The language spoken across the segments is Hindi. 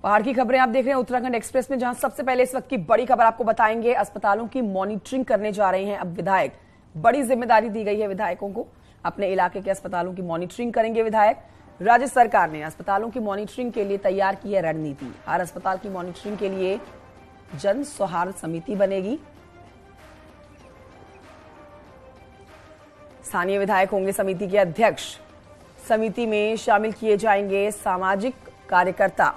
पहाड़ की खबरें आप देख रहे हैं उत्तराखंड एक्सप्रेस में, जहां सबसे पहले इस वक्त की बड़ी खबर आपको बताएंगे। अस्पतालों की मॉनिटरिंग करने जा रहे हैं अब विधायक। बड़ी जिम्मेदारी दी गई है विधायकों को, अपने इलाके के अस्पतालों की मॉनिटरिंग करेंगे विधायक। राज्य सरकार ने अस्पतालों की मॉनिटरिंग के लिए तैयार की है रणनीति। हर अस्पताल की मॉनिटरिंग के लिए जन सौहार्द समिति बनेगी। स्थानीय विधायक होंगे समिति के अध्यक्ष। समिति में शामिल किए जाएंगे सामाजिक कार्यकर्ता।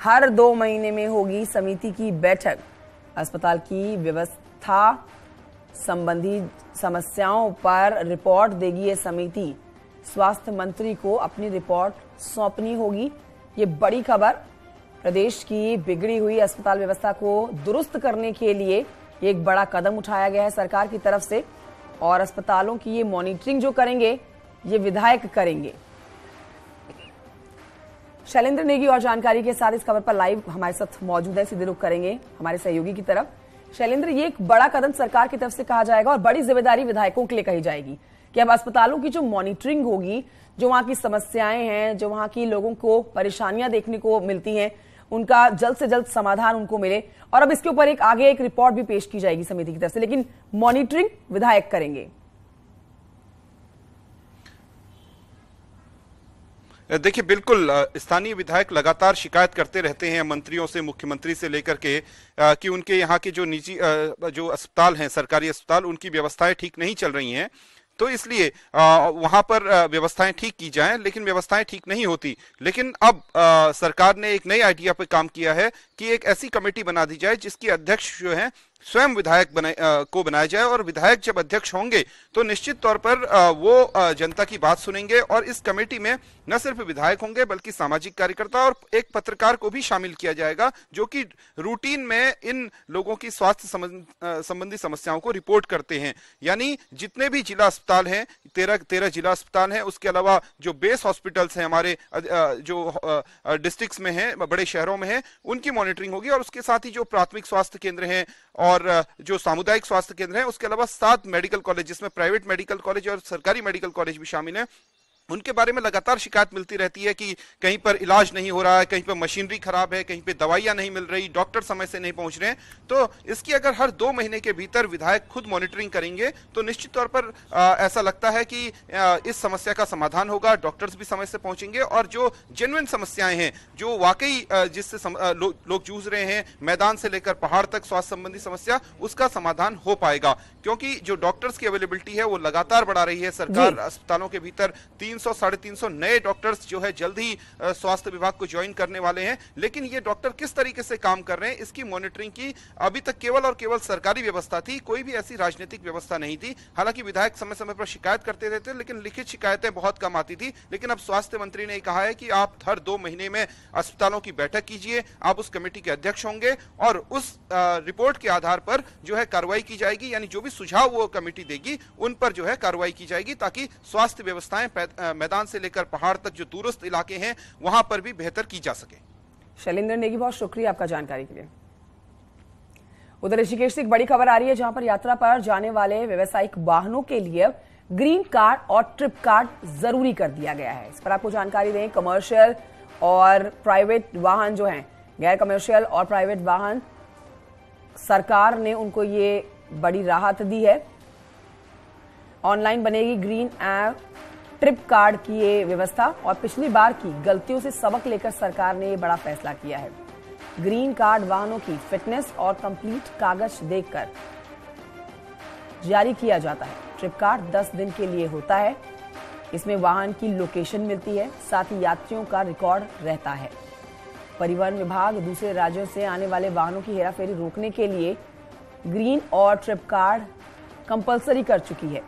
हर 2 महीने में होगी समिति की बैठक। अस्पताल की व्यवस्था संबंधी समस्याओं पर रिपोर्ट देगी ये समिति। स्वास्थ्य मंत्री को अपनी रिपोर्ट सौंपनी होगी। ये बड़ी खबर, प्रदेश की बिगड़ी हुई अस्पताल व्यवस्था को दुरुस्त करने के लिए एक बड़ा कदम उठाया गया है सरकार की तरफ से, और अस्पतालों की ये मॉनिटरिंग जो करेंगे ये विधायक करेंगे। शैलेंद्र नेगी और जानकारी के साथ इस खबर पर लाइव हमारे साथ मौजूद है। सीधे रुख करेंगे हमारे सहयोगी की तरफ। शैलेंद्र, ये एक बड़ा कदम सरकार की तरफ से कहा जाएगा और बड़ी जिम्मेदारी विधायकों के लिए कही जाएगी कि अब अस्पतालों की जो मॉनिटरिंग होगी, जो वहां की समस्याएं हैं, जो वहां की लोगों को परेशानियां देखने को मिलती हैं, उनका जल्द से जल्द समाधान उनको मिले। और अब इसके ऊपर एक रिपोर्ट भी पेश की जाएगी समिति की तरफ से, लेकिन मॉनिटरिंग विधायक करेंगे। देखिए, बिल्कुल स्थानीय विधायक लगातार शिकायत करते रहते हैं मंत्रियों से, मुख्यमंत्री से लेकर के कि उनके यहाँ के जो निजी जो अस्पताल हैं, सरकारी अस्पताल, उनकी व्यवस्थाएं ठीक नहीं चल रही हैं। तो इसलिए वहां पर व्यवस्थाएं ठीक की जाएं, लेकिन व्यवस्थाएं ठीक नहीं होती। लेकिन अब सरकार ने एक नई आइडिया पे काम किया है कि एक ऐसी कमेटी बना दी जाए जिसकी अध्यक्ष जो है स्वयं विधायक को बनाया जाए, और विधायक जब अध्यक्ष होंगे तो निश्चित तौर पर वो जनता की बात सुनेंगे। और इस कमेटी में न सिर्फ विधायक होंगे बल्कि सामाजिक कार्यकर्ता और एक पत्रकार को भी शामिल किया जाएगा, जो कि रूटीन में इन लोगों की स्वास्थ्य संबंधी समस्याओं को रिपोर्ट करते हैं। यानी जितने भी जिला अस्पताल हैं, 13 जिला अस्पताल हैं, उसके अलावा जो बेस हॉस्पिटल्स हैं हमारे जो डिस्ट्रिक्ट्स में हैं, बड़े शहरों में हैं, उनकी मॉनिटरिंग होगी। और उसके साथ ही जो प्राथमिक स्वास्थ्य केंद्र हैं और जो सामुदायिक स्वास्थ्य केंद्र हैं, उसके अलावा 7 मेडिकल कॉलेज, जिसमें प्राइवेट मेडिकल कॉलेज और सरकारी मेडिकल कॉलेज भी शामिल हैं, उनके बारे में लगातार शिकायत मिलती रहती है कि कहीं पर इलाज नहीं हो रहा है, कहीं पर मशीनरी खराब है, कहीं पे दवाइयां नहीं मिल रही, डॉक्टर समय से नहीं पहुंच रहे हैं। तो इसकी अगर हर 2 महीने के भीतर विधायक खुद मॉनिटरिंग करेंगे तो निश्चित तौर पर ऐसा लगता है कि इस समस्या का समाधान होगा, डॉक्टर्स भी समय से पहुंचेंगे, और जो जेन्युइन समस्याएं हैं, जो वाकई जिससे लोग जूझ रहे हैं, मैदान से लेकर पहाड़ तक स्वास्थ्य संबंधी समस्या, उसका समाधान हो पाएगा। क्योंकि जो डॉक्टर्स की अवेलेबिलिटी है वो लगातार बढ़ा रही है सरकार। अस्पतालों के भीतर 300-350 नए डॉक्टर्स जो है जल्द ही स्वास्थ्य विभाग को ज्वाइन करने वाले हैं। लेकिन ये डॉक्टर किस तरीके से काम कर रहे हैं, इसकी मॉनिटरिंग की अभी तक केवल और केवल सरकारी व्यवस्था थी, कोई भी ऐसी राजनीतिक व्यवस्था नहीं थी। हालांकि विधायक समय समय पर शिकायत करते रहते, लेकिन लिखित शिकायतें बहुत कम आती थी। लेकिन अब स्वास्थ्य मंत्री ने कहा है कि आप हर 2 महीने में अस्पतालों की बैठक कीजिए, आप उस कमेटी के अध्यक्ष होंगे, और उस रिपोर्ट के आधार पर जो है कार्रवाई की जाएगी। यानी जो भी सुझाव वो कमेटी देगी उन पर जो है कार्रवाई की जाएगी, ताकि स्वास्थ्य व्यवस्थाएं मैदान से लेकर पहाड़ तक जो दूरस्थ इलाके हैं वहां पर भी बेहतर की जा सके। शैलेंद्र नेगी, बहुत शुक्रिया आपका जानकारी के लिए। उधर ऋषिकेश से एक बड़ी खबर आ रही है, जहां पर यात्रा पर जाने वाले व्यावसायिक वाहनों के लिए ग्रीन कार्ड और ट्रिप कार्ड जरूरी कर दिया गया है। इस पर आपको जानकारी दें, कमर्शियल और प्राइवेट वाहन जो हैं, गैर कमर्शियल और प्राइवेट वाहन, सरकार ने उनको ये बड़ी राहत दी है। ऑनलाइन बनेगी ग्रीन ऐप ट्रिप कार्ड की ये व्यवस्था, और पिछली बार की गलतियों से सबक लेकर सरकार ने ये बड़ा फैसला किया है। ग्रीन कार्ड वाहनों की फिटनेस और कंप्लीट कागज देखकर जारी किया जाता है। ट्रिप कार्ड 10 दिन के लिए होता है। इसमें वाहन की लोकेशन मिलती है, साथ ही यात्रियों का रिकॉर्ड रहता है। परिवहन विभाग दूसरे राज्यों से आने वाले वाहनों की हेराफेरी रोकने के लिए ग्रीन और ट्रिप कार्ड कंपलसरी कर चुकी है।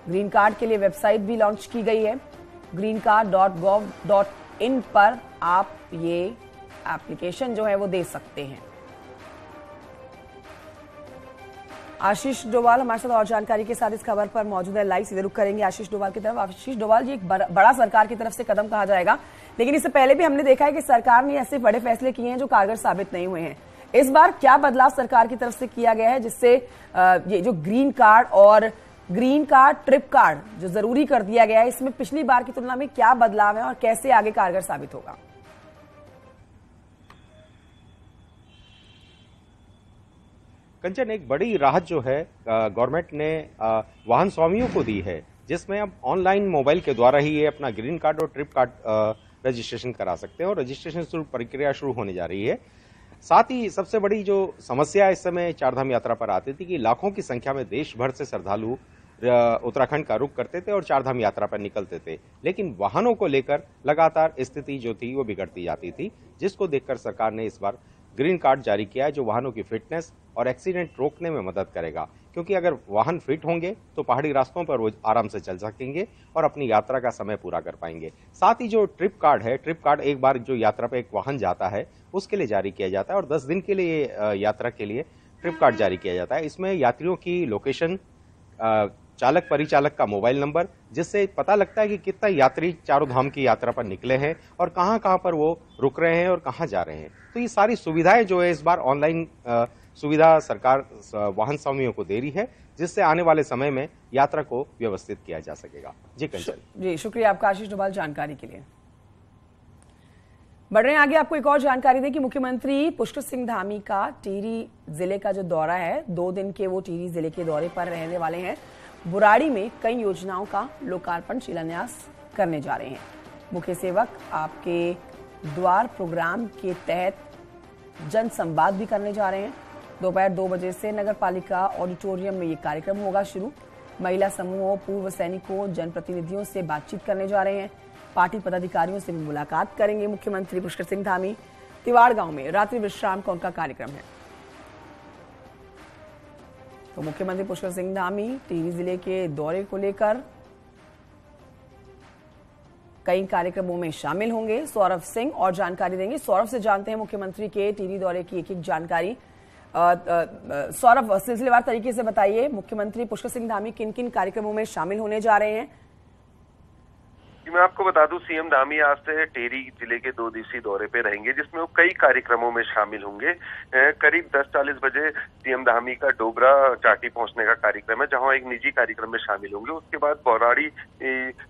ग्रीन कार्ड के लिए वेबसाइट भी लॉन्च की गई है। greencard.gov.in पर आप ये एप्लीकेशन जो है वो दे सकते हैं। आशीष डोवाल हमारे साथ और जानकारी के साथ इस खबर पर मौजूद है, लाइव सीधे रुख करेंगे आशीष डोवाल की तरफ। आशीष डोवाल, ये एक बड़ा सरकार की तरफ से कदम कहा जाएगा, लेकिन इससे पहले भी हमने देखा है कि सरकार ने ऐसे बड़े फैसले किए हैं जो कारगर साबित नहीं हुए हैं। इस बार क्या बदलाव सरकार की तरफ से किया गया है जिससे ये जो ग्रीन कार्ड और ग्रीन कार्ड ट्रिप कार्ड जो जरूरी कर दिया गया है, इसमें पिछली बार की तुलना में क्या बदलाव है और कैसे आगे कारगर साबित होगा? कंचन, एक बड़ी राहत जो है गवर्नमेंट ने वाहन स्वामियों को दी है, जिसमें अब ऑनलाइन मोबाइल के द्वारा ही ये अपना ग्रीन कार्ड और ट्रिप कार्ड रजिस्ट्रेशन करा सकते हैं और रजिस्ट्रेशन प्रक्रिया शुरू होने जा रही है। साथ ही सबसे बड़ी जो समस्या इस समय चारधाम यात्रा पर आती थी कि लाखों की संख्या में देश भर से श्रद्धालु उत्तराखंड का रुख करते थे और चारधाम यात्रा पर निकलते थे, लेकिन वाहनों को लेकर लगातार स्थिति जो थी वो बिगड़ती जाती थी, जिसको देखकर सरकार ने इस बार ग्रीन कार्ड जारी किया है, जो वाहनों की फिटनेस और एक्सीडेंट रोकने में मदद करेगा। क्योंकि अगर वाहन फिट होंगे तो पहाड़ी रास्तों पर वो आराम से चल सकेंगे और अपनी यात्रा का समय पूरा कर पाएंगे। साथ ही जो ट्रिप कार्ड है, ट्रिप कार्ड एक बार जो यात्रा पर एक वाहन जाता है उसके लिए जारी किया जाता है और 10 दिन के लिए यात्रा के लिए ट्रिप कार्ड जारी किया जाता है। इसमें यात्रियों की लोकेशन, चालक परिचालक का मोबाइल नंबर, जिससे पता लगता है कि कितना यात्री चारों धाम की यात्रा पर निकले हैं और कहां कहां पर वो रुक रहे हैं और कहां जा रहे हैं। तो ये सारी सुविधाएं जो है इस बार ऑनलाइन सुविधा सरकार वाहन स्वामियों को दे रही है, जिससे आने वाले समय में यात्रा को व्यवस्थित किया जा सकेगा। जी कंचन। जी शुक्रिया आपका आशीष डोभाल जानकारी के लिए। बढ़ रहे हैं आगे, आपको एक और जानकारी दें कि मुख्यमंत्री पुष्कर सिंह धामी का टिहरी जिले का जो दौरा है, 2 दिन के वो टिहरी जिले के दौरे पर रहने वाले हैं। बुराड़ी में कई योजनाओं का लोकार्पण शिलान्यास करने जा रहे हैं। मुख्य सेवक आपके द्वार प्रोग्राम के तहत जन संवाद भी करने जा रहे हैं। दोपहर 2 बजे से नगर पालिका ऑडिटोरियम में ये कार्यक्रम होगा शुरू। महिला समूहों, पूर्व सैनिकों, जनप्रतिनिधियों से बातचीत करने जा रहे हैं। पार्टी पदाधिकारियों से भी मुलाकात करेंगे मुख्यमंत्री पुष्कर सिंह धामी। तिवाड़ गांव में रात्रि विश्राम का उनका कार्यक्रम है। तो मुख्यमंत्री पुष्कर सिंह धामी टिहरी जिले के दौरे को लेकर कई कार्यक्रमों में शामिल होंगे। सौरभ सिंह और जानकारी देंगे। सौरभ से जानते हैं मुख्यमंत्री के टिहरी दौरे की एक जानकारी। सौरभ, सिलसिलेवार तरीके से बताइए, मुख्यमंत्री पुष्कर सिंह धामी किन किन कार्यक्रमों में शामिल होने जा रहे हैं? मैं आपको बता दूं, सीएम धामी आज से टिहरी जिले के 2 दिवसीय दौरे पे रहेंगे, जिसमें वो कई कार्यक्रमों में शामिल होंगे। करीब 10:40 बजे सीएम धामी का डोबरा चाटी पहुंचने का कार्यक्रम है, जहां एक निजी कार्यक्रम में शामिल होंगे। उसके बाद बौराड़ी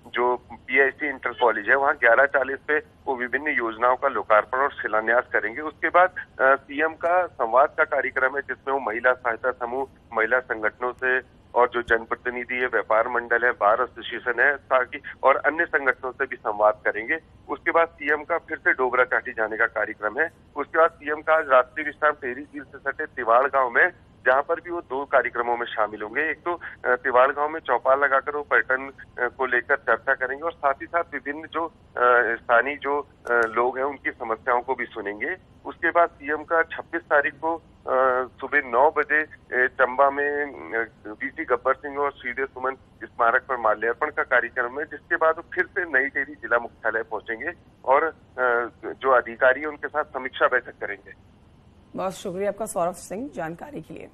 जो पीआईसी इंटर कॉलेज है, वहां 11:40 पे वो विभिन्न योजनाओं का लोकार्पण और शिलान्यास करेंगे। उसके बाद सीएम का संवाद का कार्यक्रम है, जिसमें वो महिला सहायता समूह, महिला संगठनों से और जो जनप्रतिनिधि है, व्यापार मंडल है, बार एसोसिएशन है, ताकि और अन्य संगठनों से भी संवाद करेंगे। उसके बाद सीएम का फिर से डोबरा चाटी जाने का कार्यक्रम है। उसके बाद सीएम का आज रात्रि विश्राम टिहरी झील से सटे तिवाड़ गांव में, जहां पर भी वो 2 कार्यक्रमों में शामिल होंगे। एक तो तिवाड़ गांव में चौपाल लगाकर वो पर्यटन को लेकर चर्चा करेंगे और साथ ही साथ विभिन्न जो स्थानीय जो लोग हैं उनकी समस्याओं को भी सुनेंगे। उसके बाद सीएम का 26 तारीख को सुबह 9 बजे चंबा में वीसी गब्बर सिंह और श्रीदेव सुमन स्मारक पर माल्यार्पण का कार्यक्रम है, जिसके बाद वो फिर से नई टिहरी जिला मुख्यालय पहुंचेंगे और जो अधिकारी है उनके साथ समीक्षा बैठक करेंगे। बहुत शुक्रिया आपका सौरभ सिंह जानकारी के लिए।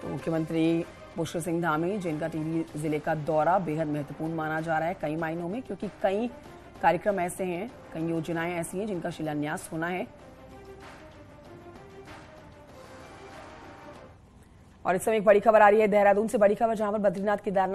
तो मुख्यमंत्री पुष्कर सिंह धामी, जिनका टिहरी जिले का दौरा बेहद महत्वपूर्ण माना जा रहा है कई मायनों में, क्योंकि कई कार्यक्रम ऐसे हैं, कई योजनाएं ऐसी हैं जिनका शिलान्यास होना है। और इस समय एक बड़ी खबर आ रही है देहरादून से, बड़ी खबर जहां पर बद्रीनाथ केदारनाथ